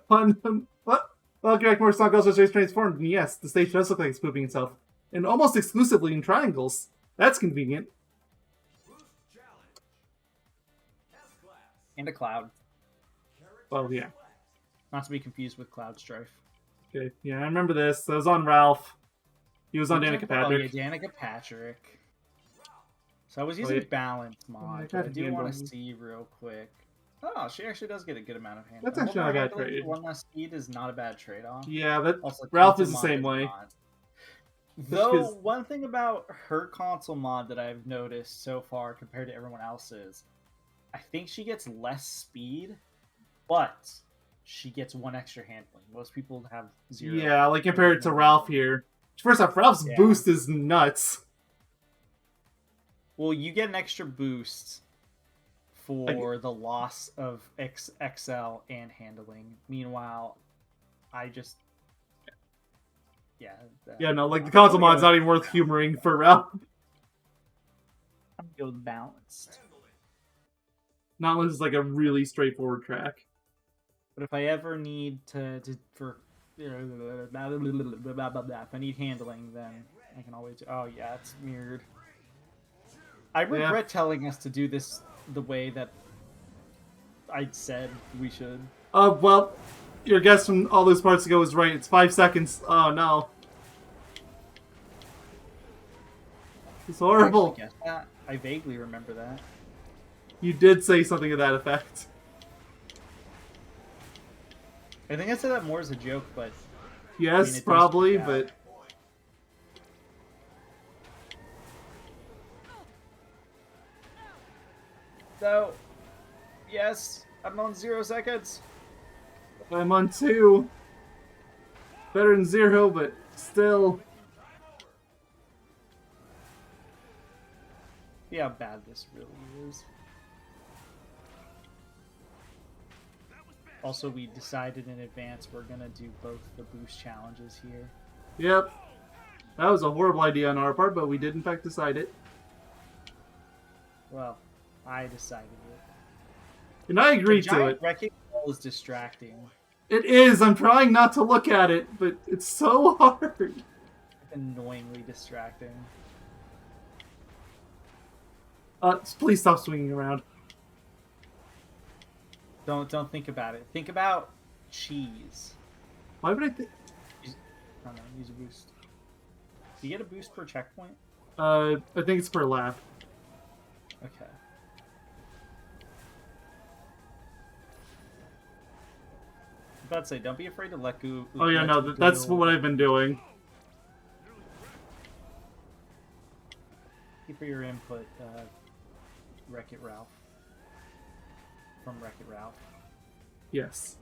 Fun. What? Well, Gak more Song also stays transformed, and yes, the stage does look like it's pooping itself. And almost exclusively in triangles. That's convenient. And a Cloud. Well, yeah. Not to be confused with Cloud Strife. Okay, yeah, I remember this. That was on Ralph. He was on Danica Patrick. Oh, yeah, Danica Patrick. So I was using Balance mod, but I do want to see real quick. Oh, she actually does get a good amount of handling. That's actually not a bad trade. One less speed is not a bad trade-off. Yeah, that Ralph is the same way. Though, one thing about her console mod that I've noticed so far compared to everyone else's, I think she gets less speed, but she gets 1 extra handling. Most people have 0. Yeah, like compared to Ralph here. First off, Ralph's boost is nuts. Well, you get an extra boost for the loss of XL and handling. Meanwhile, I just... Yeah, no, like the console mod's not even worth humoring for Ralph. I'm gonna go with Balanced. Not unless it's like a really straightforward track. But if I ever need if I need handling, then I can always... Oh, yeah, it's mirrored. I regret telling us to do this the way that I said we should. Well, your guess from all those parts ago was right. It's 5 seconds. Oh, no. It's horrible. I vaguely remember that. You did say something to that effect. I think I said that more as a joke, but... Yes, I mean, probably, but... So, yes, I'm on 0 seconds. I'm on 2. Better than 0, but still. See how bad this really is. Also, we decided in advance we're gonna do both the boost challenges here. Yep. That was a horrible idea on our part, but we did in fact decide it. Well, I decided it. And I agreed to it. Wrecking ball is distracting. It is. I'm trying not to look at it, but it's so hard. It's annoyingly distracting. Please stop swinging around. Don't think about it. Think about cheese. Why would I think? I don't know. Use a boost. Do you get a boost per checkpoint? I think it's per lap. Okay. I'm about to say, don't be afraid to let go. Oh yeah, no, that's what I've been doing. Thank you for your input, Wreck-It Ralph. From Wreck-It Ralph. Yes.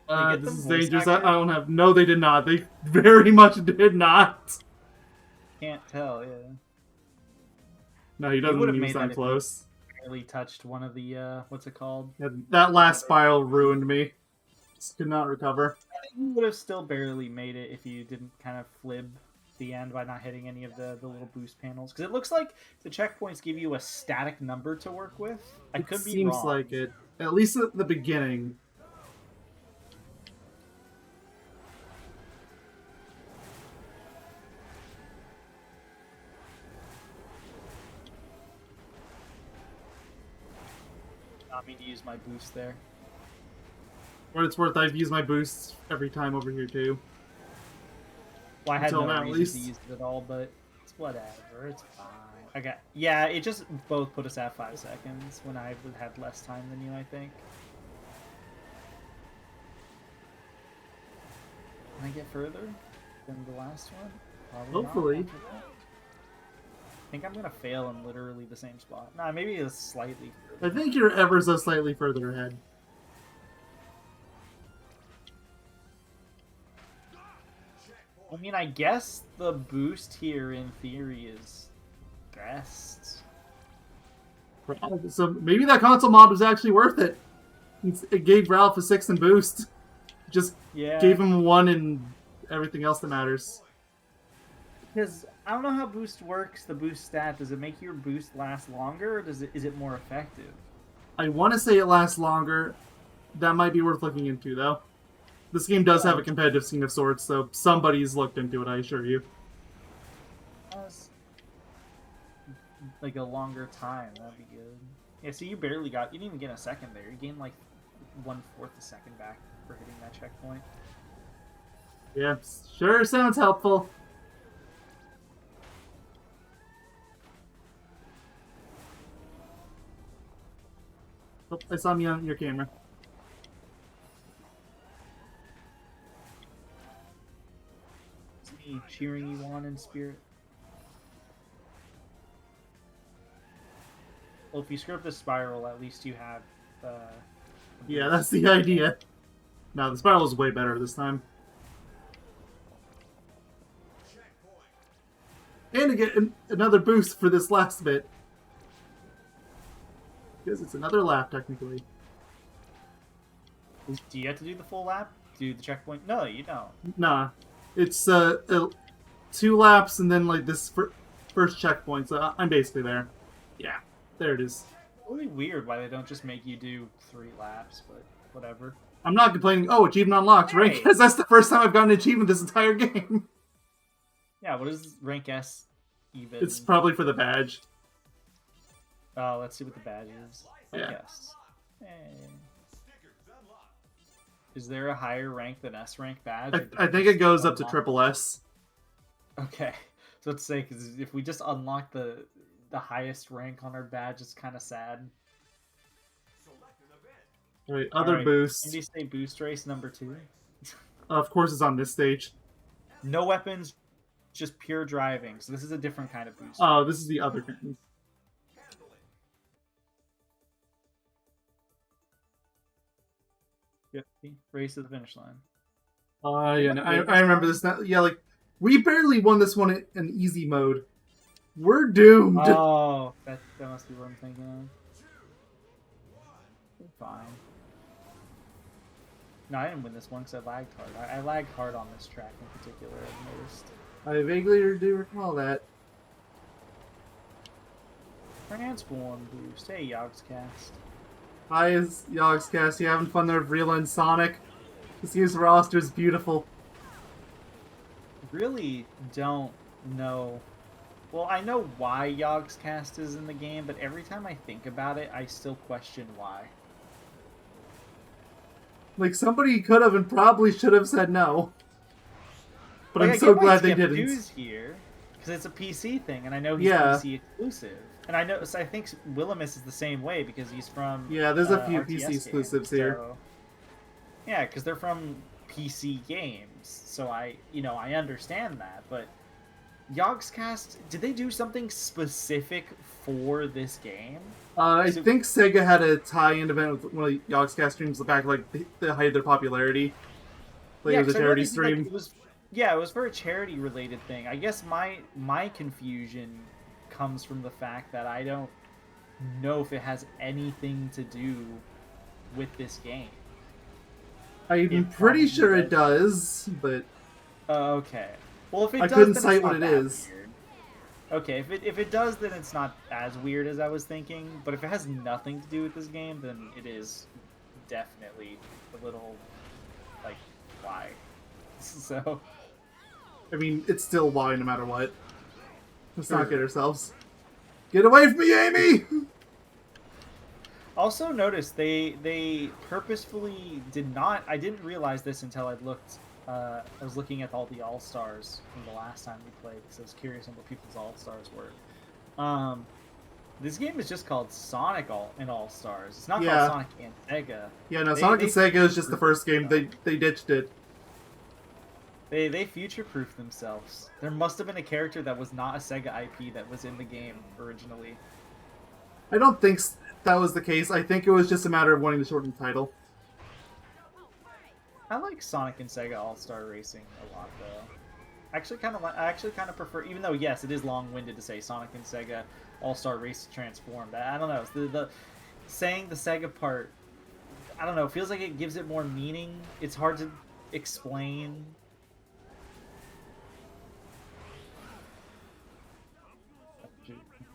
This is dangerous. I don't have... No, they did not. They very much did not. Can't tell, yeah. No, he doesn't even sound close. Barely touched one of the, what's it called? Yeah, that last spiral ruined me. Just could not recover. I think you would have still barely made it if you didn't kind of flib the end by not hitting any of the little boost panels. Because it looks like the checkpoints give you a static number to work with. I could be wrong. Seems like it. At least at the beginning. Not me to use my boost there. For what it's worth, I've used my boosts every time over here too. Well, I had no reason to use it at all, but it's whatever. It's fine. Okay. Yeah, it just both put us at 5 seconds when I had less time than you, I think. Can I get further than the last one? Probably hopefully. I think I'm gonna fail in literally the same spot. Nah, maybe it's slightly further. I think you're ever so slightly further ahead. I mean, I guess the boost here, in theory, is best. So maybe that console mod was actually worth it. It gave Ralph a 6 in boost. Just gave him 1 in everything else that matters. Because I don't know how boost works. The boost stat, does it make your boost last longer, or is it more effective? I want to say it lasts longer. That might be worth looking into, though. This game does have a competitive scene of sorts, so somebody's looked into it, I assure you. Like a longer time, that'd be good. Yeah, so you barely got, you didn't even get a second there. You gained like 1/4 a second back for hitting that checkpoint. Yeah, sure sounds helpful. Oh, I saw me on your camera. It's me cheering you on in spirit. Well, if you screw up the spiral, at least you have. Yeah, that's the idea. No, the spiral is way better this time. And to get another boost for this last bit. Because it's another lap, technically. Do you have to do the full lap? Do the checkpoint? No, you don't. Nah. It's 2 laps and then like this first checkpoint, so I'm basically there. Yeah, there it is. Really weird why they don't just make you do 3 laps, but whatever. I'm not complaining. Oh, achievement unlocked, right? Because that's the first time I've gotten an achievement this entire game. Yeah, what is rank S even? It's probably for the badge. Oh, let's see what the badge is. Yeah. Yes. Hey. Is there a higher rank than S rank badge? I think it goes up to triple S. Okay, so let's say, because if we just unlock the highest rank on our badge, it's kind of sad. Right, other boosts. Can you say boost race number 2? Of course, it's on this stage. No weapons, just pure driving. So this is a different kind of boost. Oh, this is the other kind. Yep, race to the finish line. Yeah, no, I remember this now. Yeah, like, we barely won this one in easy mode. We're doomed. Oh, that must be what I'm thinking of. Fine. No, I didn't win this one because I lagged hard. I lagged hard on this track in particular, I've noticed. I vaguely do recall that. Transform boost. Hey, Yogscast. Hi, is Yogscast. You having fun there, Vrila and Sonic? This year's roster is beautiful. Really don't know. Well, I know why Yogscast is in the game, but every time I think about it, I still question why. Like, somebody could have and probably should have said no. But like, I'm so glad they didn't. News here, because it's a PC thing, and I know he's PC exclusive. And I know, so I think Willimus is the same way because he's from. Yeah, there's a few RTS PC exclusives here. So, yeah, because they're from PC games, so I understand that. But Yogscast, did they do something specific for this game? I think Sega had a tie-in event with one of Yogscast streams back, like the height of their popularity. Like it was a charity stream. Like, it was for a charity-related thing. I guess my confusion comes from the fact that I don't know if it has anything to do with this game. I'm pretty sure it does, but okay. Well, if it does, I couldn't then cite it's what it is. Weird. Okay, if it does, then it's not as weird as I was thinking. But if it has nothing to do with this game, then it is definitely a little like why. So, I mean, it's still why no matter what. Let's not get ourselves. Get away from me, Amy! Also, notice they purposefully did not. I didn't realize this until I looked. I was looking at all the All Stars from the last time we played because I was curious on what people's All Stars were. This game is just called Sonic All Stars. It's not called Sonic and Sega. Yeah, no, Sonic and Sega is just the first game. They ditched it. They future-proofed themselves. There must have been a character that was not a Sega IP that was in the game originally. I don't think that was the case. I think it was just a matter of wanting to shorten the title. I like Sonic and Sega All-Star Racing a lot, though. I actually kind of prefer, even though yes, it is long-winded to say Sonic and Sega All-Star Race Transformed. I don't know. The saying the Sega part, I don't know. It feels like it gives it more meaning. It's hard to explain.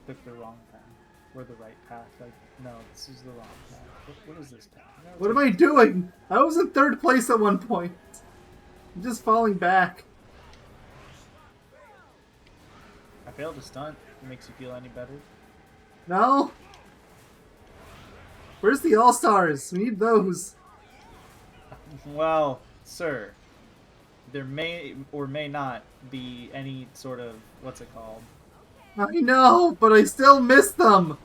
took the wrong path. Or the right path. Like, no, this is the wrong path. What is this path? No, What am I doing? I was in 3rd place at one point. I'm just falling back. I failed a stunt. It makes you feel any better? No? Where's the All-Stars? We need those. Well, sir, there may or may not be any sort of, what's it called? I know, but I still miss them.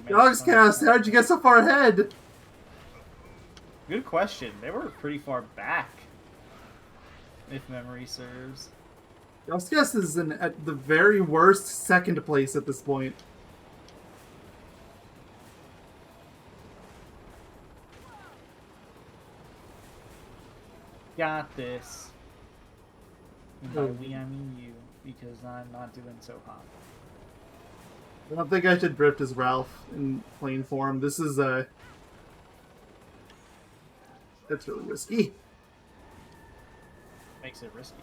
Yogscast, how'd you get so far ahead? Good question. They were pretty far back, if memory serves. Yogscast is at the very worst 2nd place at this point. Got this. And by we, I mean you, because I'm not doing so hot. I don't think I should drift as Ralph in plane form. This is that's really risky. Makes it risky.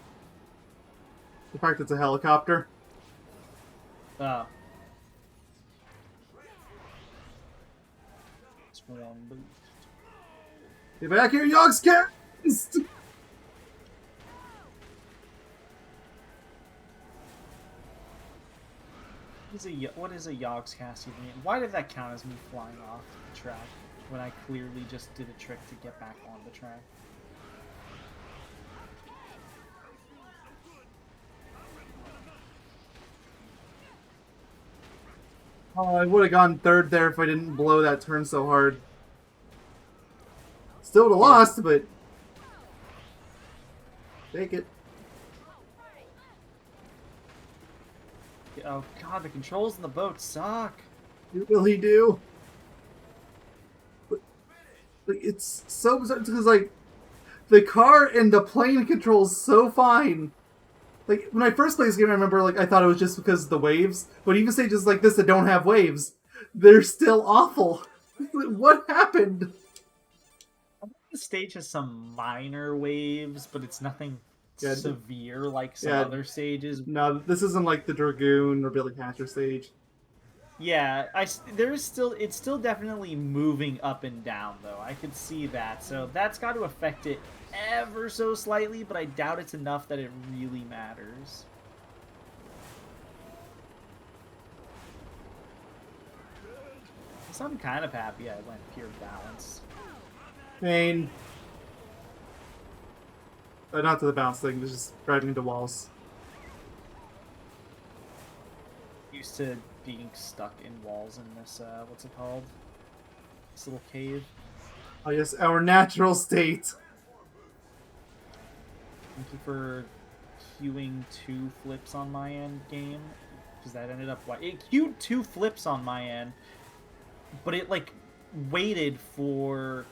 The fact it's a helicopter. Oh. Swarm boost. Get back here, Yogscast! What is a Yogscast even mean? Why did that count as me flying off the track when I clearly just did a trick to get back on the track? Oh, I would have gone 3rd there if I didn't blow that turn so hard. Still would have lost, but take it. Oh god, the controls in the boat suck. You really do. But it's so bizarre because like the car and the plane controls so fine. Like when I first played this game, I remember like I thought it was just because of the waves. But even stages like this that don't have waves, they're still awful. What happened? The stage has some minor waves, but it's nothing Yeah, severe like some yeah. other stages. No, this isn't like the Dragoon or Billy Hatcher stage. Yeah, it's still definitely moving up and down though. I could see that, so that's got to affect it ever so slightly, but I doubt it's enough that it really matters. So I'm kind of happy I went pure balance. Pain. Not to the bounce thing, it's just driving into walls. Used to being stuck in walls in this, what's it called? This little cave. Oh yes, our natural state. Thank you for queuing 2 flips on my end, game. Because that ended up... It queued 2 flips on my end, but it, like, waited for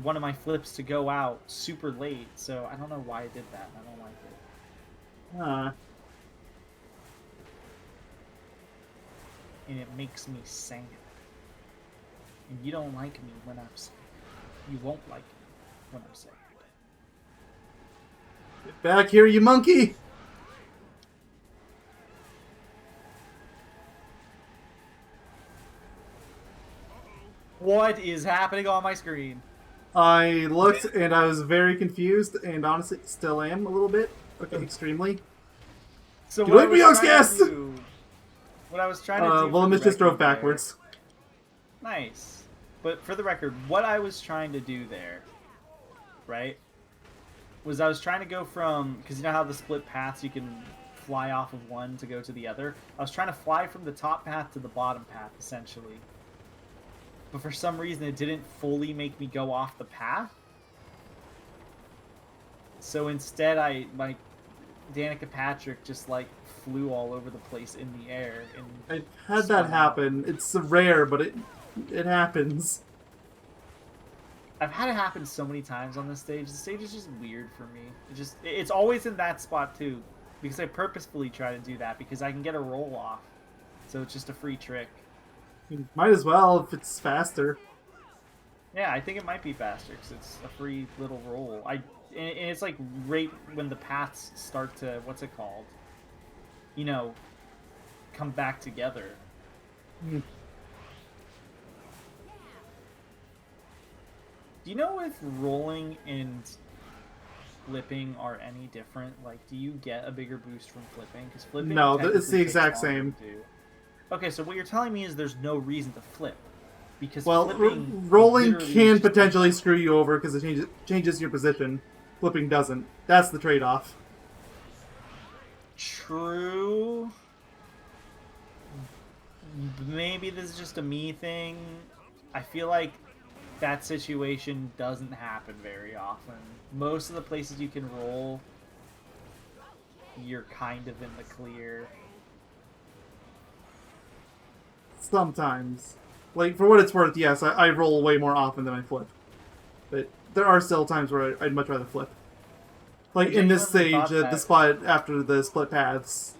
one of my flips to go out super late, so I don't know why it did that. I don't like it. Huh. And it makes me sad. And you don't like me when I'm sad. You won't like me when I'm sad. Get back here, you monkey! What is happening on my screen? I looked and I was very confused, and honestly, still am a little bit. Okay, extremely. So what I was trying to do... Well, I just drove backwards. Nice. But for the record, what I was trying to do there, right, was I was trying to go from... Because you know how the split paths, you can fly off of one to go to the other? I was trying to fly from the top path to the bottom path, essentially. But for some reason, it didn't fully make me go off the path. So instead, Danica Patrick just, like, flew all over the place in the air. And I had that happen. It's rare, but it happens. I've had it happen so many times on this stage. The stage is just weird for me. It's always in that spot, too. Because I purposefully try to do that, because I can get a roll off. So it's just a free trick. Might as well if it's faster. Yeah, I think it might be faster, because it's a free little roll. and it's like right when the paths start to, what's it called? You know, come back together. Mm. Do you know if rolling and flipping are any different? Like, do you get a bigger boost from flipping? Because flipping No, it's technically the takes exact longer same. to do. Okay, so what you're telling me is there's no reason to flip. Because Well, flipping rolling literally can is just potentially screw you over because it changes your position. Flipping doesn't. That's the trade-off. true. Maybe this is just a me thing. I feel like that situation doesn't happen very often. Most of the places you can roll, you're kind of in the clear. Sometimes. Like, for what it's worth, yes, I roll way more often than I flip. But there are still times where I'd much rather flip. Like, in this stage, the spot after the split paths.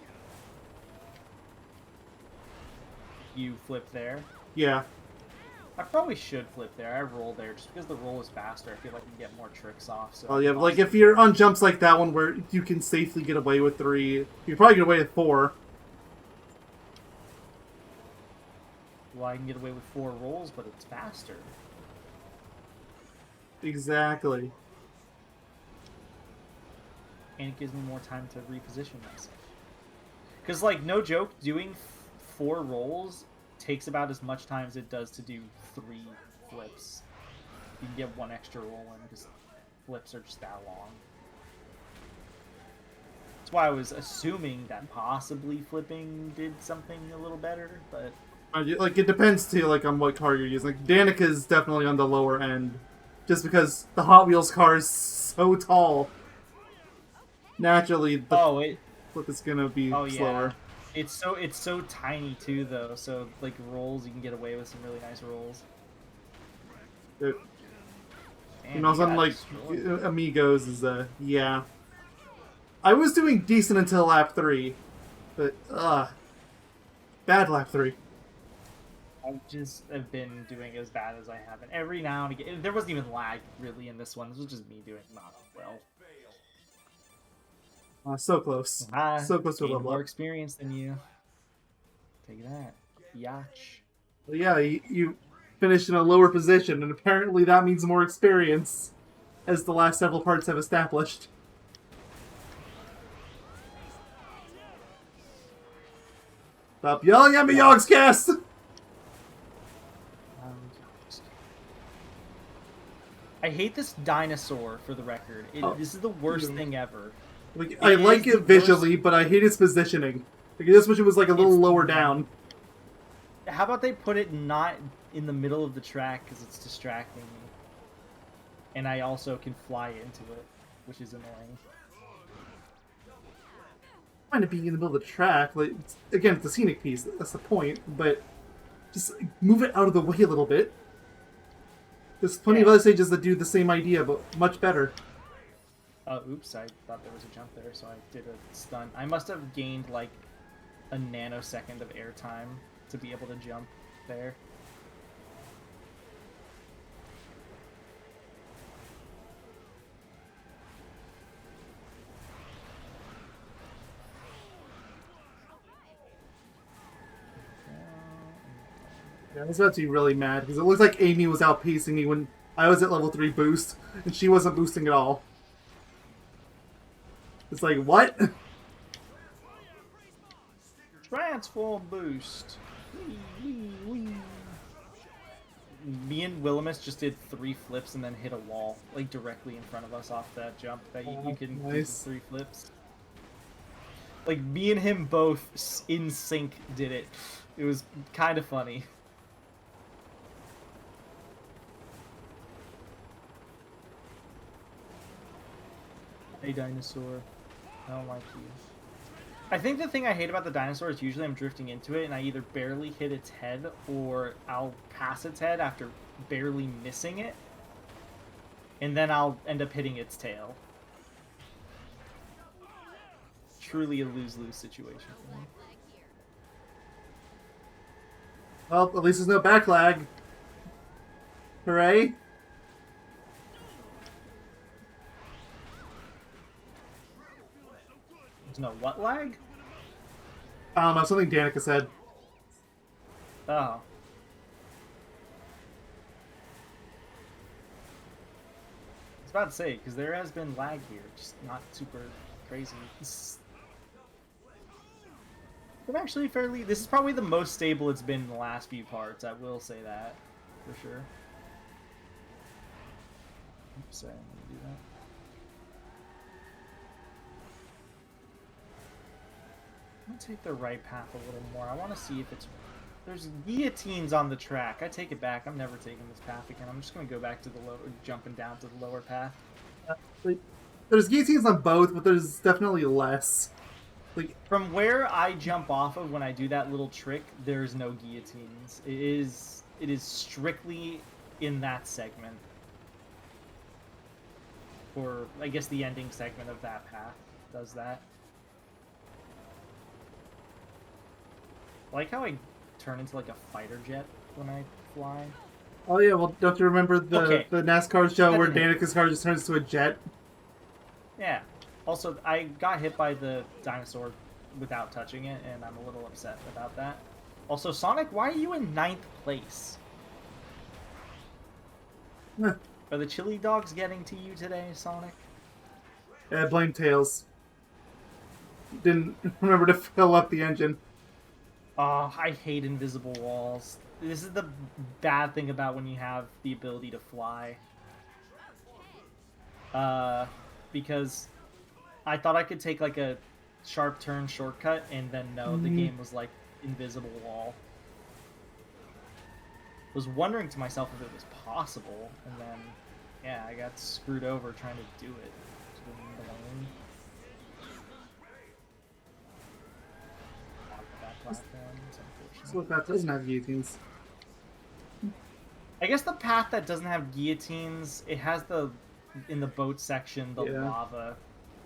You flip there? Yeah. I probably should flip there. I roll there just because the roll is faster. I feel like I can get more tricks off. So Oh, yeah, like, if you're on jumps like that one where you can safely get away with 3, you probably get away with 4. Well, I can get away with 4 rolls, but it's faster. Exactly. And it gives me more time to reposition myself. Because, like, no joke, doing 4 rolls takes about as much time as it does to do 3 flips. You can get 1 extra roll in because flips are just that long. That's why I was assuming that possibly flipping did something a little better, but... Like, it depends, too, like, on what car you're using. Like, Danica's definitely on the lower end. Just because the Hot Wheels car is so tall. Naturally, the flip is gonna be slower. Yeah. It's so tiny, too, though. So, like, rolls, you can get away with some really nice rolls. And also, like, Amigos is, yeah. I was doing decent until lap 3. But, bad lap 3. I just have been doing as bad as I have, and every now and again, there wasn't even lag really in this one. This was just me doing not well. So close. So close to a level more up. experience than you. Take that, Yach. Well, yeah, you finished in a lower position, and apparently that means more experience, as the last several parts have established. Stop yelling at me, Yogscast! I hate this dinosaur, for the record. This is the worst thing ever. Like, I like it visually, but I hate its positioning. Like, this one was like a little lower down. How about they put it not in the middle of the track, because it's distracting me. And I also can fly into it, which is annoying. I mind it being in the middle of the track. Like, again, it's a scenic piece, that's the point, but just move it out of the way a little bit. There's plenty of other stages that do the same idea, but much better. Oops, I thought there was a jump there, so I did a stun. I must have gained, like, a nanosecond of airtime to be able to jump there. Yeah, I was about to be really mad, because it looks like Amy was outpacing me when I was at level 3 boost, and she wasn't boosting at all. It's like, what? Transform boost! Wee, wee, wee. Me and Willimus just did 3 flips and then hit a wall, like directly in front of us off that jump that you can do the 3 flips. Like, me and him both in sync did it. It was kind of funny. Hey, dinosaur. I don't like you. I think the thing I hate about the dinosaur is usually I'm drifting into it and I either barely hit its head or I'll pass its head after barely missing it. And then I'll end up hitting its tail. Truly a lose-lose situation for me. Well, at least there's no backlag. Hooray. There's no what lag? I don't know, something Danica said. Oh. I was about to say, because there has been lag here, just not super crazy. I'm actually fairly... This is probably the most stable it's been in the last few parts, I will say that, for sure. Oops, sorry, I'm gonna do that. I'm gonna take the right path a little more. I want to see if it's... There's guillotines on the track. I take it back. I'm never taking this path again. I'm just gonna go back to the lower... Jumping down to the lower path. Like, there's guillotines on both, but there's definitely less. Like, from where I jump off of when I do that little trick, there's no guillotines. It is strictly in that segment. Or, I guess the ending segment of that path does that. I like how I turn into like a fighter jet when I fly. oh yeah, well, don't you remember the NASCAR show where Danica's car just turns to a jet? Yeah. Also, I got hit by the dinosaur without touching it, and I'm a little upset about that. Also, Sonic, why are you in 9th place? Are the chili dogs getting to you today, Sonic? Yeah, blame Tails. Didn't remember to fill up the engine. Oh, I hate invisible walls. This is the bad thing about when you have the ability to fly. Because I thought I could take like a sharp turn shortcut, and then no, the game was like invisible wall. Was wondering to myself if it was possible, and then yeah, I got screwed over trying to do it. So that doesn't have guillotines. I guess the path that doesn't have guillotines, it has the in the boat section the lava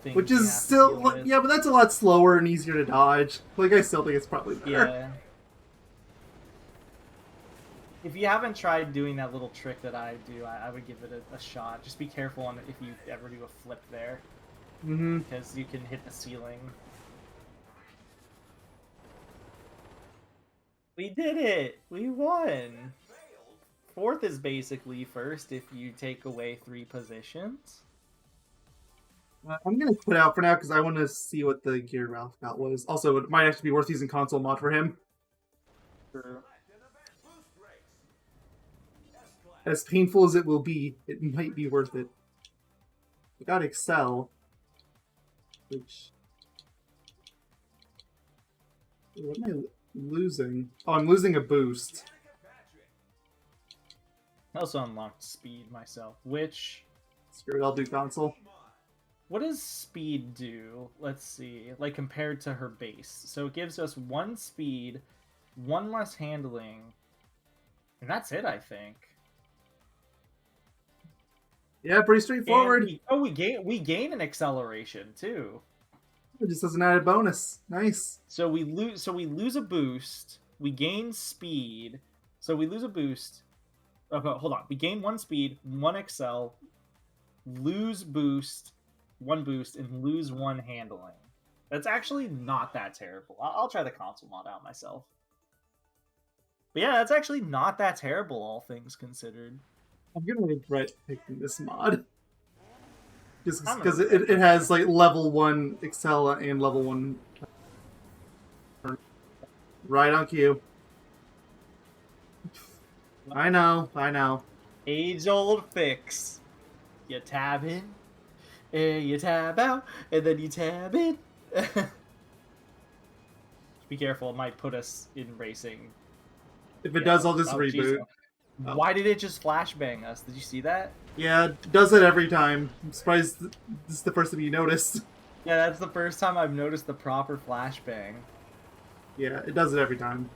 thing, which is still yeah, but that's a lot slower and easier to dodge. Like I still think it's probably better. Yeah. If you haven't tried doing that little trick that I do, I would give it a shot. Just be careful on if you ever do a flip there, because you can hit the ceiling. We did it! We won! 4th is basically first if you take away 3 positions. I'm gonna quit out for now because I want to see what the gear roundabout was. Also, it might actually be worth using console mod for him. True. As painful as it will be, it might be worth it. We got Excel, which... What am I losing? Oh, I'm losing a boost. I also unlocked speed myself, which... Screw it, I'll do console. What does speed do? Let's see. Like, compared to her base. So it gives us 1 speed, 1 less handling, and that's it, I think. Yeah, pretty straightforward. We gain an acceleration, too. It just doesn't add a bonus. Nice. So we lose a boost. We gain speed. So we lose a boost. Okay, hold on. We gain 1 speed, 1 excel, lose boost, 1 boost, and lose 1 handling. That's actually not that terrible. I'll try the console mod out myself. But yeah, that's actually not that terrible, all things considered. I'm gonna regret picking this mod. Just because it has like level 1 Excel and level 1. Right on cue. I know. Age-old fix. You tab in, and you tab out, and then you tab in. Be careful, it might put us in racing. If it does, I'll just reboot. Why did it just flashbang us? Did you see that? Yeah, it does it every time. I'm surprised this is the first time you noticed. Yeah, that's the first time I've noticed the proper flashbang. Yeah, it does it every time.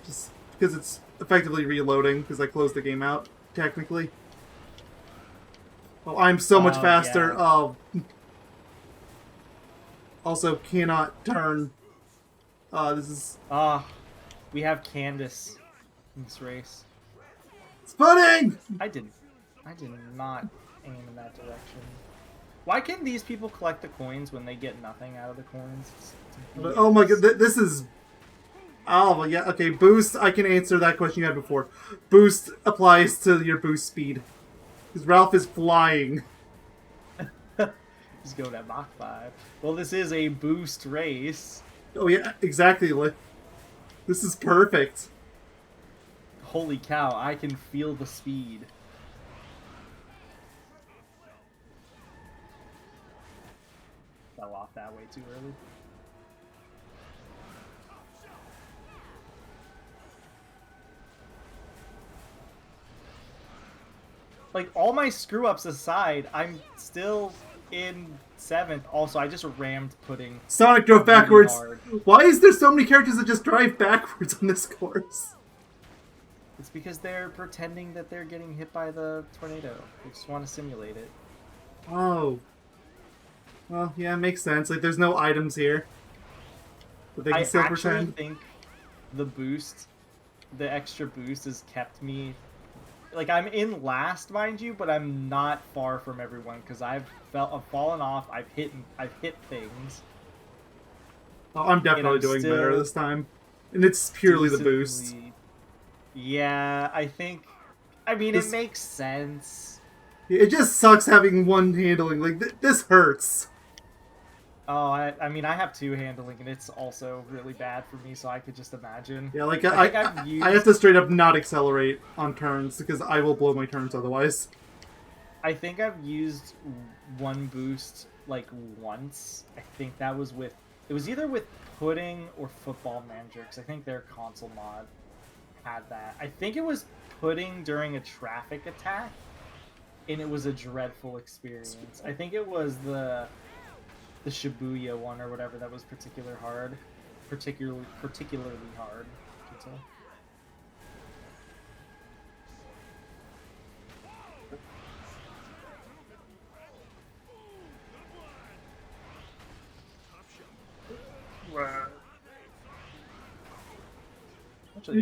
Just because it's effectively reloading, because I closed the game out, technically. Oh, I'm so much faster. Yeah. Oh. Also, cannot turn. This is... we have Candace in this race. Sputting! I did not aim in that direction. Why can these people collect the coins when they get nothing out of the coins? Oh my god, this is... Oh, yeah, okay, boost, I can answer that question you had before. Boost applies to your boost speed. Because Ralph is flying. Just go to Mach 5. Well, this is a boost race. Oh yeah, exactly. This is perfect. Holy cow, I can feel the speed. Fell off that way too early. Like, all my screw-ups aside, I'm still in 7th. Also, I just rammed Pudding. Sonic drove backwards. Hard. Why is there so many characters that just drive backwards on this course? It's because they're pretending that they're getting hit by the tornado. They just want to simulate it. Oh. Well, yeah, it makes sense. Like, there's no items here. But they can still pretend. I actually think the boost, the extra boost has kept me... Like, I'm in last, mind you, but I'm not far from everyone because I've fallen off. I've hit things. Oh, I'm definitely doing better this time, and it's purely the boost. Yeah, I think. I mean, it makes sense. It just sucks having one handling. Like this hurts. Oh, I mean, I have 2 handling, and it's also really bad for me, so I could just imagine. Yeah, like I have to straight up not accelerate on turns, because I will blow my turns otherwise. I think I've used one boost, like, once. I think that was with... It was either with Pudding or Football Manager, because I think their console mod had that. I think it was Pudding during a traffic attack, and it was a dreadful experience. I think it was the Shibuya one or whatever that was particularly hard. You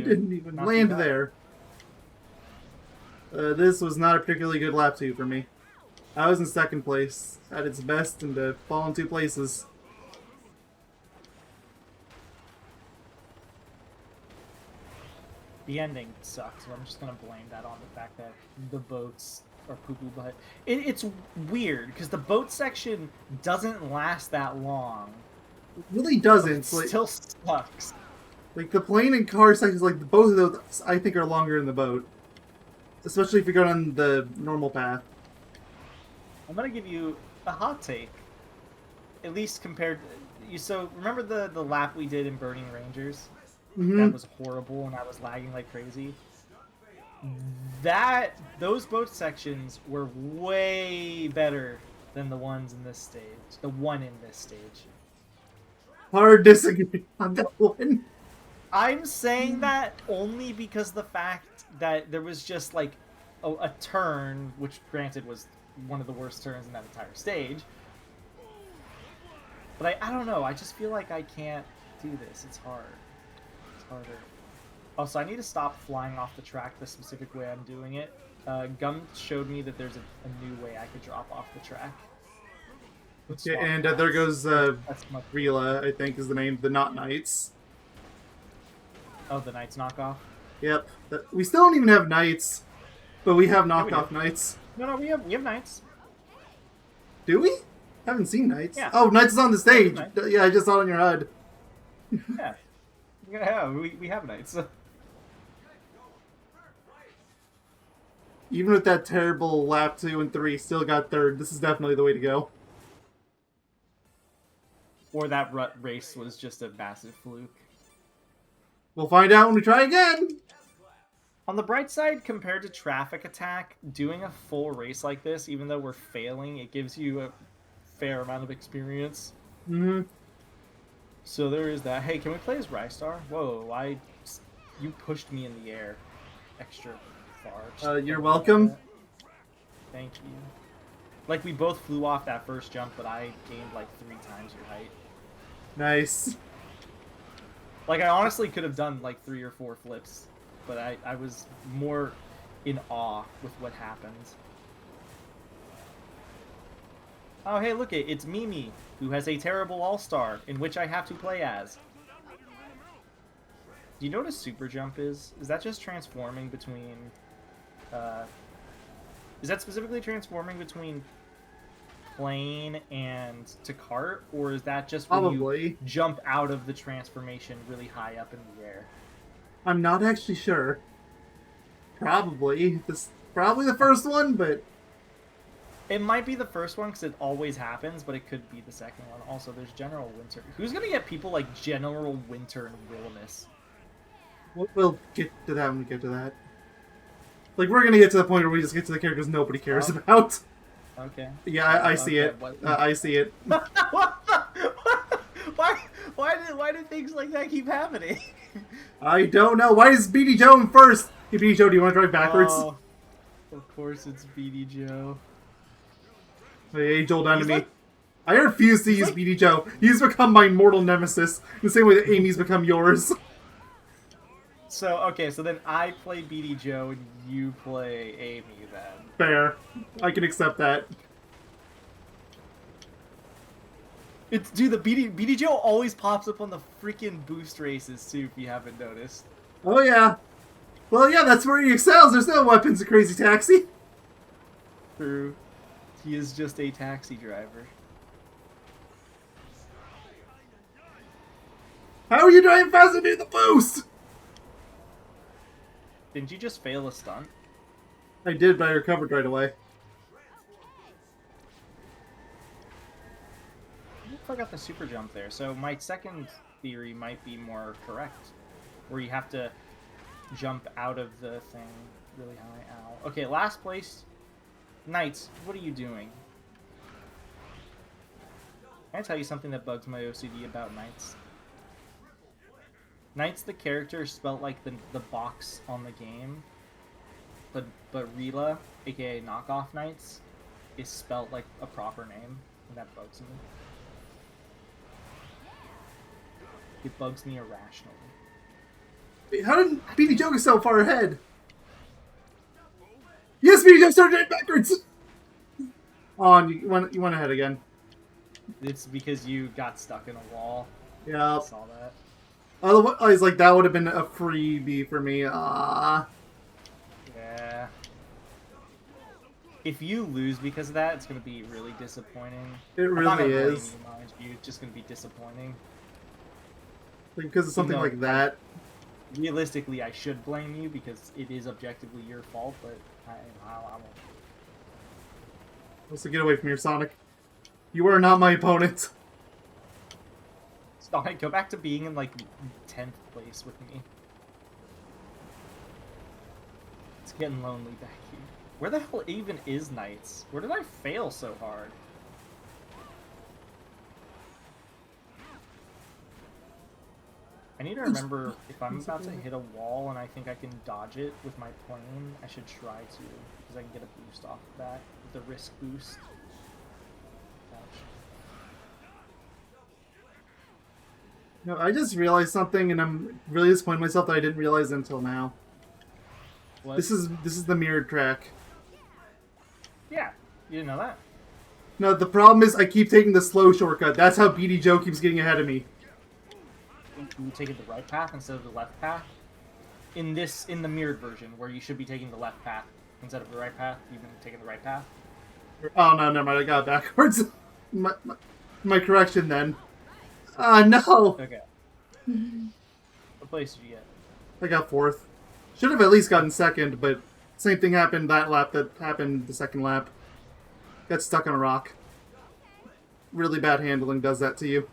didn't even land there. This was not a particularly good lap 2 for me. I was in 2nd place, at its best, and to fall in 2 places. The ending sucks, so I'm just gonna blame that on the fact that the boats are poo-poo, but it's weird, because the boat section doesn't last that long. It really doesn't. It still sucks. Like, the plane and car sections, like, both of those, I think, are longer than the boat. Especially if you go on the normal path. I'm gonna give you a hot take. At least compared to... So, remember the lap we did in Burning Rangers? Mm-hmm. That was horrible and I was lagging like crazy. Those boat sections were way better than the ones in this stage. The one in this stage. Hard disagree on that one. I'm saying that only because the fact that there was just like a turn, which granted was one of the worst turns in that entire stage. But I don't know, I just feel like I can't do this. It's hard. It's harder. Also, I need to stop flying off the track the specific way I'm doing it. Gum showed me that there's a new way I could drop off the track. Yeah, and there goes Rila, I think is the name, the Not Knights. Oh, the Knights knockoff? Yep. We still don't even have Knights, but we have knockoff Knights. No, we have Knights. Do we? Haven't seen Knights. Yeah. Oh, Knights is on the stage. Yeah, I just saw it on your HUD. Yeah, we have Knights. Even with that terrible lap 2 and 3, still got 3rd. This is definitely the way to go. Or that rut race was just a massive fluke. We'll find out when we try again. On the bright side, compared to Traffic Attack, doing a full race like this, even though we're failing, it gives you a fair amount of experience. Mm-hmm. So there is that. Hey, can we play as Rystar? Whoa, you pushed me in the air extra far. You're welcome. Thank you. Like, we both flew off that first jump, but I gained like 3 times your height. Nice. Like, I honestly could have done like 3 or 4 flips, but I was more in awe with what happened. Oh, hey, look, it's Mimi, who has a terrible all-star, in which I have to play as. Do you know what a super jump is? Is that just transforming between... is that specifically transforming between plane and to cart, or is that just when Probably. you jump out of the transformation really high up in the air? I'm not actually sure. Probably. Probably the first one, but... It might be the first one because it always happens, but it could be the second one. Also, there's General Winter. Who's gonna get people like General Winter and Willimus? We'll get to that when we get to that. Like, we're gonna get to the point where we just get to the characters nobody cares about. Okay. Yeah, I see it. I see it. What the? Why do things like that keep happening? I don't know. Why is BD Joe in first? Hey, BD Joe, do you want to drive backwards? Oh, of course it's BD Joe. Hey, Joel, down to me. Like, I refuse to use BD Joe. He's become my mortal nemesis, the same way that Amy's become yours. So, okay, so then I play BD Joe and you play Amy then. Fair. I can accept that. Dude, the BD Joe always pops up on the freaking boost races too, if you haven't noticed. Oh, yeah. Well, yeah, that's where he excels. There's no weapons in Crazy Taxi. True. He is just a taxi driver. How are you driving faster than the boost? Didn't you just fail a stunt? I did, but I recovered right away. I forgot the super jump there. So my second theory might be more correct. Where you have to jump out of the thing really high. Ow. Okay, last place. Knights, what are you doing? Can I tell you something that bugs my OCD about Knights? Knights, the character, is spelled like the box on the game. But Rila, aka Knockoff Knights, is spelled like a proper name. And that bugs me. It bugs me irrationally. Wait, how did BD Joe get so far ahead? Yes, BD Joe started driving backwards! Oh, you went ahead again. It's because you got stuck in a wall. Yeah. I saw that. Otherwise, like, that would have been a freebie for me. Ah. Yeah. If you lose because of that, it's going to be really disappointing. It I'm not really gonna blame is. you, mind you. It's just going to be disappointing. Because of something like that. Realistically, I should blame you because it is objectively your fault, but I won't. So get away from here, Sonic. You are not my opponent. Sonic, go back to being in, like, 10th place with me. It's getting lonely back here. Where the hell even is Knights? Where did I fail so hard? I need to remember if I'm about to hit a wall and I think I can dodge it with my plane, I should try to, because I can get a boost off of that, with the risk boost. Ouch. No, I just realized something, and I'm really disappointed in myself that I didn't realize it until now. What? This is the mirrored track. Yeah, you didn't know that? No, the problem is I keep taking the slow shortcut. That's how BD Joe keeps getting ahead of me. You taking the right path instead of the left path? In the mirrored version, where you should be taking the left path instead of the right path, you've been taking the right path? Oh, no, never mind. I got it backwards. my correction, then. No! Okay. What place did you get? I got 4th. Should have at least gotten 2nd, but same thing happened that lap that happened the 2nd lap. Got stuck on a rock. Really bad handling does that to you.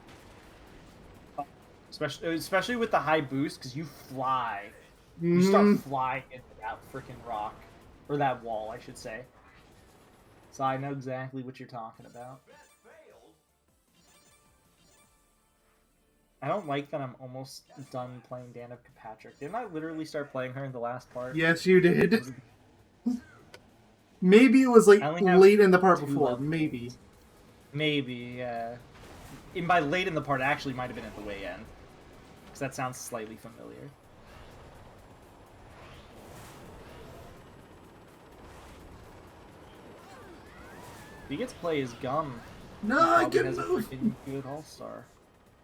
Especially with the high boost, because you fly. You start flying into that freaking rock. Or that wall, I should say. So I know exactly what you're talking about. I don't like that I'm almost done playing Danica Patrick. Didn't I literally start playing her in the last part? Yes, you did. Maybe it was like late in the part before. Maybe. Maybe, yeah. And by late in the part, it actually might have been at the way end. Because that sounds slightly familiar. He gets to play as Gum No, He I probably can has a move. freaking good all-star.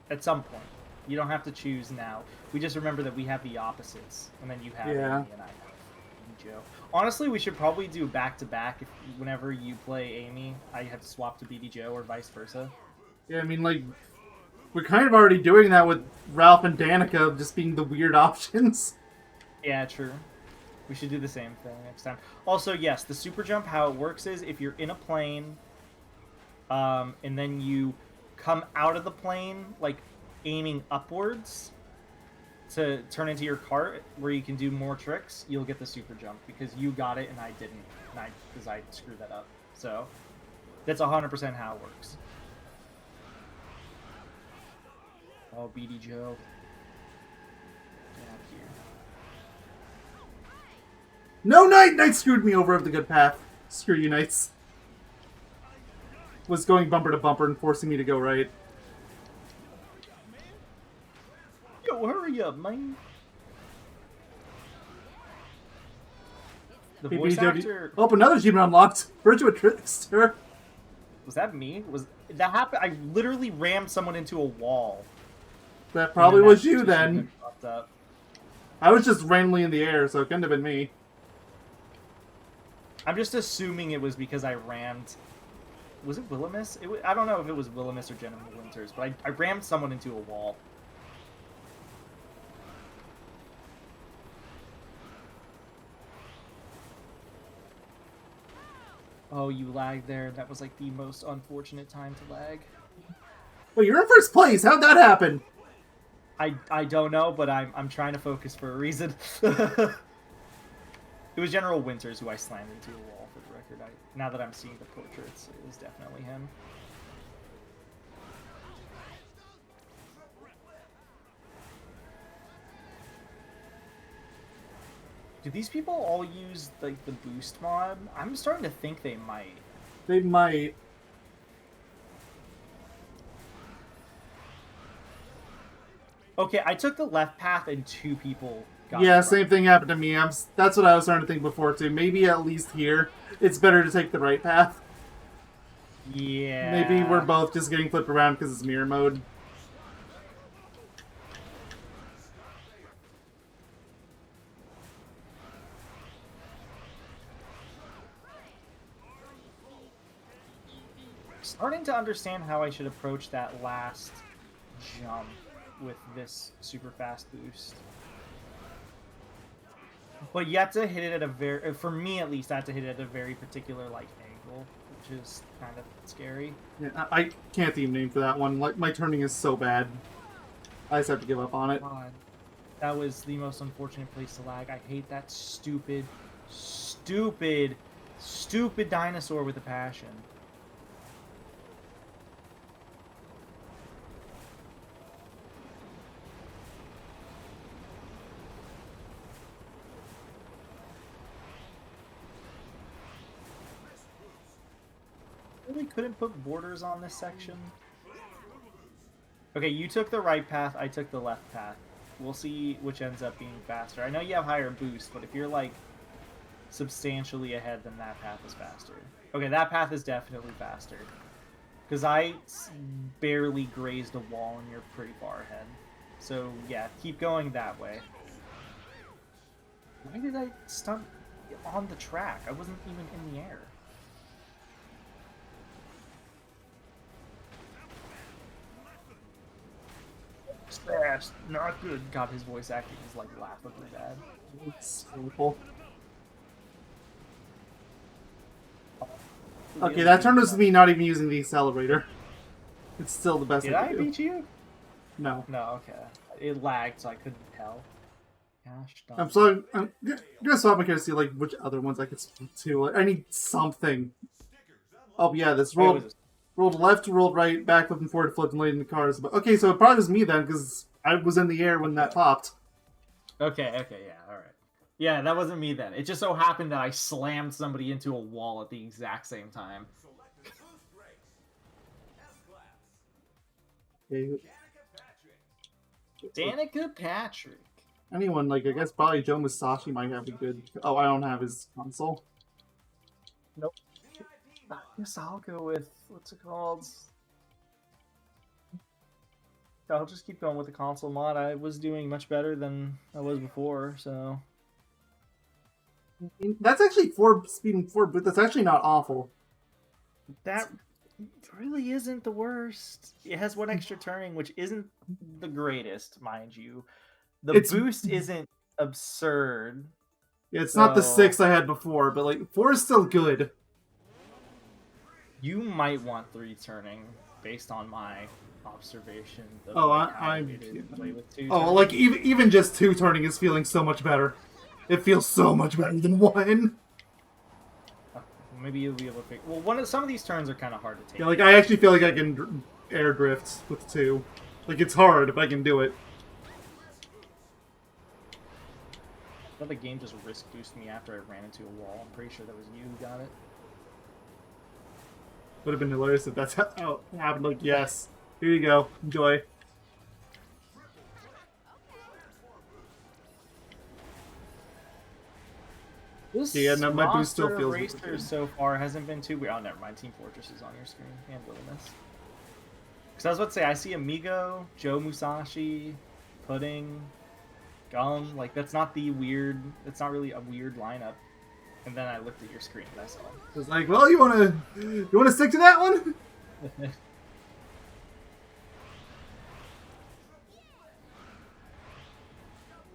At some point. You don't have to choose now. We just remember that we have the opposites, and then you have Yeah. Amy and I have Joe. Honestly, we should probably do back-to-back. If whenever you play Amy, I have to swap to BD Joe or vice versa. Yeah, I mean, like, we're kind of already doing that with Ralph and Danica just being the weird options. Yeah, true. We should do the same thing next time. Also, yes, the super jump, how it works is if you're in a plane, and then you come out of the plane, like, aiming upwards to turn into your cart, where you can do more tricks, you'll get the super jump, because you got it and I didn't, because I screwed that up. So, that's 100% how it works. Oh, BD Joe. Get out here. No, Knight! Knight screwed me over of the good path. Screw you, Knights. Was going bumper to bumper and forcing me to go right. Yo, hurry up, man. The Hey, voice BD Joe, actor... Oh, another achievement unlocked. Virtua Trickster. Was that me? Was that happened? I literally rammed someone into a wall. That probably was you achievement then. popped up. I was just randomly in the air, so it couldn't have been me. I'm just assuming it was because I rammed... Was it Willimus? I don't know if it was Willimus or Jennifer Winters, but I rammed someone into a wall. Oh, you lagged there. That was like the most unfortunate time to lag. Well, you're in first place. How'd that happen? I don't know, but I'm trying to focus for a reason. It was General Winters who I slammed into a wall, for the record. Now that I'm seeing the portraits, it was definitely him. Do these people all use like the boost mod? I'm starting to think they might. They might. Okay, I took the left path and 2 people got Yeah, in front. same thing happened to me. That's what I was starting to think before too. Maybe at least here, it's better to take the right path. Yeah. Maybe we're both just getting flipped around because it's mirror mode. Starting to understand how I should approach that last jump with this super fast boost. But you have to hit it at a very, for me at least, I have to hit it at a very particular like angle, which is kind of scary. Yeah, I can't think of a name for that one. Like, my turning is so bad. I just have to give up on it. God, that was the most unfortunate place to lag. I hate that stupid dinosaur with a passion. Really couldn't put borders on this section. Okay, you took the right path, I took the left path. We'll see which ends up being faster. I know you have higher boost, but if you're like substantially ahead, then that path is faster. Okay, that path is definitely faster. Because I barely grazed a wall and you're pretty far ahead. So yeah, keep going that way. Why did I stunt on the track? I wasn't even in the air. Fast, not good. God, his voice acting is like laughably bad. It's awful. Okay, that turned out to me not even using the accelerator. It's still the best Did I I can do. beat you? No. No, okay. It lagged, so I couldn't tell. Gosh, I'm gonna swap my character to see like which other ones I could speak to. Like, I need something. Oh yeah, this rolled left, rolled right, back, flipping forward, flipped, and laid in the cars. But okay, so it probably was me then because I was in the air when that popped. Okay, yeah, alright. Yeah, that wasn't me then. It just so happened that I slammed somebody into a wall at the exact same time. Okay. Danica Patrick. Anyone, like, I guess probably Joe Musashi might have a good... Oh, I don't have his console. Nope. I guess I'll go with what's it called? I'll just keep going with the console mod. I was doing much better than I was before, so That's actually 4 speed and 4 boot. That's actually not awful. that really isn't the worst. It has one extra turning, which isn't the greatest, mind you. The boost isn't absurd. Yeah, it's not the 6 I had before, but like 4 is still good. You might want 3 turning based on my observation. Of Oh, like even just 2 turning is feeling so much better. It feels so much better than 1. Maybe you'll be able to pick. Well, some of these turns are kind of hard to take. Yeah, like I actually feel like I can air drift with 2. Like it's hard if I can do it. I thought the game just risk boosted me after I ran into a wall. I'm pretty sure that was you who got it. Would have been hilarious if that's how it happened. Like, yes, here you go, enjoy. This no, my boost still feels Racers so far hasn't been too weird. Oh, never mind. Team Fortress is on your screen and Wilderness. Because I was about to say, I see Amigo, Joe Musashi, Pudding, Gum. Like that's not the weird. It's not really a weird lineup. And then I looked at your screen and I saw it. It was like, well, you wanna stick to that one?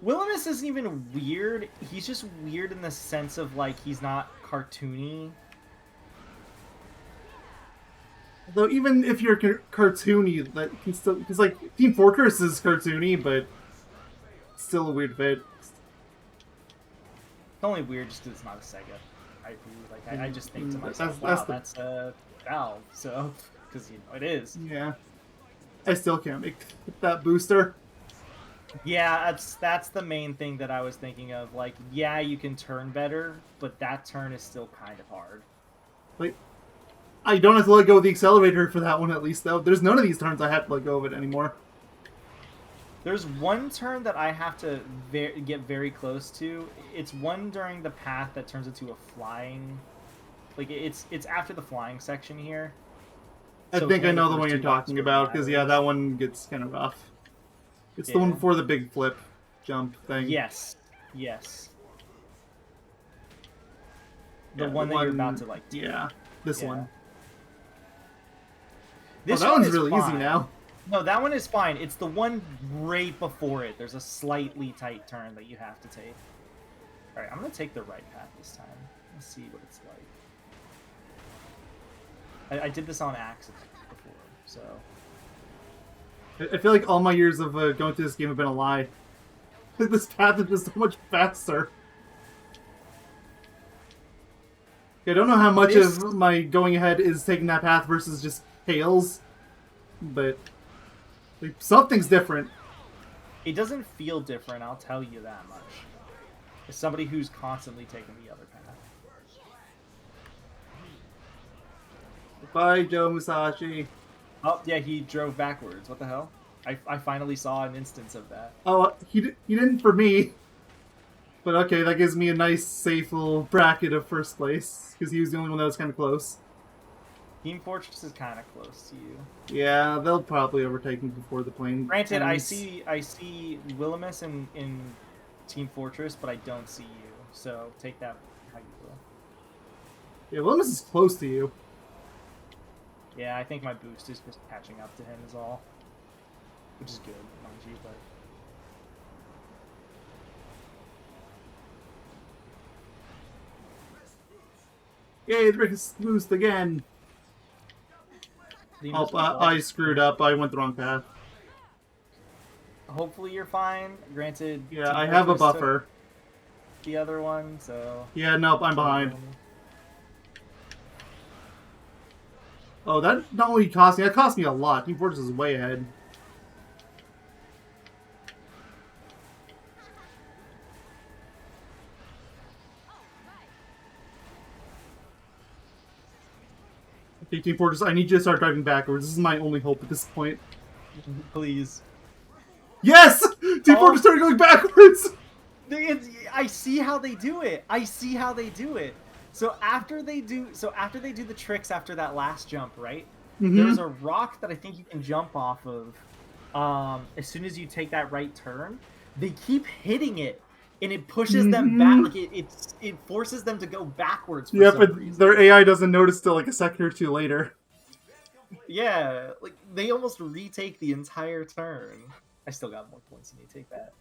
Wilderness isn't even weird. He's just weird in the sense of like he's not cartoony. Though even if you're cartoony, that can still because like Team Fortress is cartoony, but still a weird fit. It's only weird just because it's not a Sega IP. Like I just think to myself, that's Valve. So because it is. Yeah, I still can't make that booster. Yeah, that's the main thing that I was thinking of. Like, yeah, you can turn better, but that turn is still kind of hard. Like, I don't have to let go of the accelerator for that one at least, though. There's none of these turns I have to let go of it anymore. There's one turn that I have to get very close to. It's one during the path that turns into a flying... Like, it's after the flying section here. I think I know the one you're talking about, because, yeah, that one gets kind of rough. It's the one before the big flip jump thing. Yes. Yes. The one that you're about to, like, take. Yeah, this one. This that one's really easy now. No, that one is fine. It's the one right before it. There's a slightly tight turn that you have to take. Alright, I'm going to take the right path this time. Let's see what it's like. I did this on accident before, so... I feel like all my years of going through this game have been a lie. This path is just so much faster. I don't know how much of my going ahead is taking that path versus just hails, but like, something's different. It doesn't feel different, I'll tell you that much. As somebody who's constantly taking the other path. Bye, Joe Musashi. Oh, yeah, he drove backwards. What the hell? I finally saw an instance of that. Oh, he didn't for me. But okay, that gives me a nice, safe little bracket of first place, because he was the only one that was kind of close. Team Fortress is kind of close to you. Yeah, they'll probably overtake me before the plane. Granted, I see Wilhelmus in Team Fortress, but I don't see you. So take that how you will. Yeah, Wilhelmus is close to you. Yeah, I think my boost is just catching up to him is all. Which is good, mind you, but... Yay, the biggest boost again! Oh, I screwed up. I went the wrong path. Hopefully you're fine. Granted... Yeah, I have a buffer. The other one, so... Yeah, nope, I'm behind. Oh, that not only cost me, that cost me a lot. Team Fortress is way ahead. Okay, Team Fortress, I need you to start driving backwards. This is my only hope at this point. Please. Yes! Team Fortress started going backwards! I see how they do it. I see how they do it. So after they do the tricks after that last jump, right? Mm-hmm. There's a rock that I think you can jump off of. As soon as you take that right turn, they keep hitting it, and it pushes them back. Like it forces them to go backwards for some but reason. their AI doesn't notice till like a second or two later. Yeah, like they almost retake the entire turn. I still got more points than you. Take that.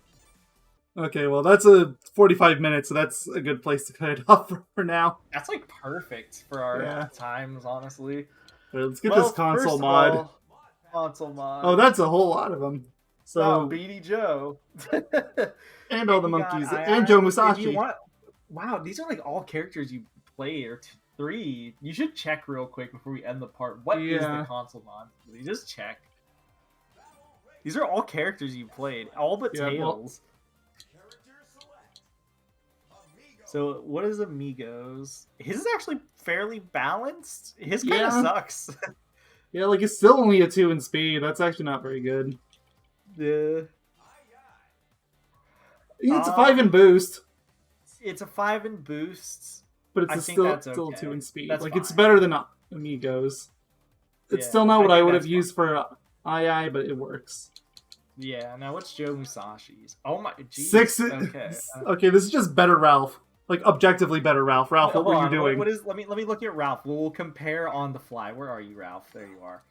Okay, well that's a 45 minutes, so that's a good place to cut it off for now. That's like perfect for our times, honestly. Right, let's get this console mod. Console mod. Oh, that's a whole lot of them. So Beady Joe. and all the monkeys and Joe Musashi. Wow, these are like all characters you played or three. You should check real quick before we end the part. What is the console mod? You just check. These are all characters you played, all but Tails. So what is Amigos? His is actually fairly balanced. His kind of sucks. Yeah, like it's still only a 2 in speed. That's actually not very good. Yeah. It's a 5 in boost. It's a 5 in boosts. But it's still 2 in speed. That's like fine. It's better than Amigos. It's still not what I would have used for II, but it works. Yeah, now what's Joe Musashi's? Oh my, geez. 6. Okay, this is just better Ralph. Like objectively better Ralph. Ralph, what were you doing? Let me look at Ralph. We'll compare on the fly. Where are you, Ralph? There you are.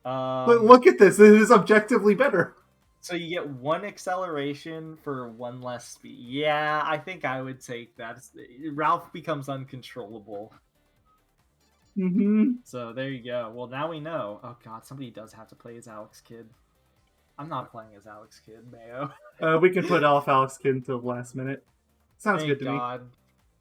But look at this. It is objectively better. So you get 1 acceleration for 1 less speed. Yeah, I think I would take that. Ralph becomes uncontrollable. Mm-hmm. So there you go. Well, now we know. Oh god, somebody does have to play as Alex Kidd. I'm not playing as Alex Kidd, Mayo. We can put off Alex Kidd until the last minute. Sounds good to me.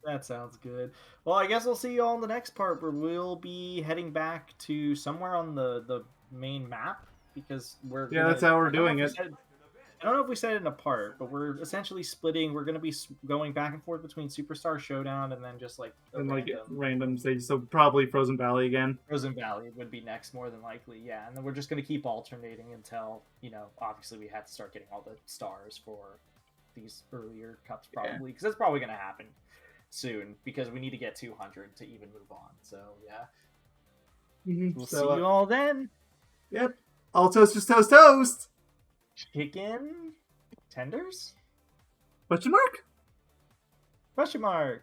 That sounds good. Well, I guess we'll see you all in the next part where we'll be heading back to somewhere on the main map because we're that's how we're doing it. I don't know if we said it in a part, but we're essentially splitting. We're going to be going back and forth between Superstar Showdown and then just like random stages. So probably Frozen Valley again. Frozen Valley would be next, more than likely, yeah. And then we're just going to keep alternating until obviously we had to start getting all the stars for these earlier cups probably because that's probably going to happen soon because we need to get 200 to even move on. So yeah, we'll see you all then. Yep, all toast, just toast. Chicken tenders? Question mark? Question mark.